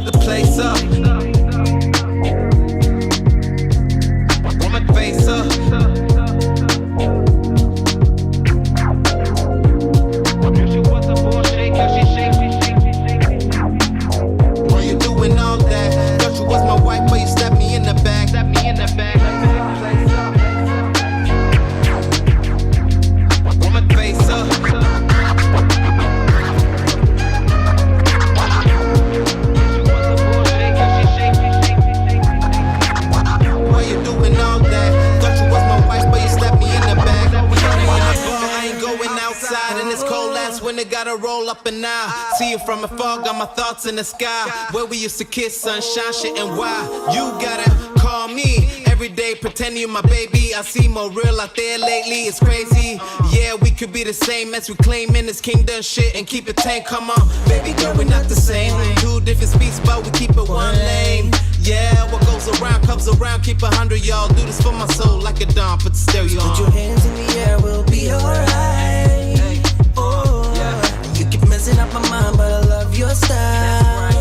put the place up. Woman face up. She was a bull shaker, she shake. Why you doing all that? Thought you was my wife, but you stabbed me in the back. Stabbed me in the back. Place up. Woman face up. Why you doing all that? Thought you was my wife, but you stabbed me in the back. I ain't going outside in this cold ass winter, gotta roll up and out. See you from afar, got my thoughts in the sky. Where we used to kiss, sunshine, shit, and why? You gotta call me every day, pretend you my baby. I see more real out there lately, it's crazy. Yeah, we could be the same as we claiming this kingdom shit and keep it tame. Come on, baby girl, we're not the same. Two different speeds, but we keep it one lane. Yeah, what goes around comes around. Keep 100, y'all. Do this for my soul like a dawn. Put the stereo on. Put your hands in the air, we'll be alright. Oh, yeah. You keep messing up my mind, but I love your style.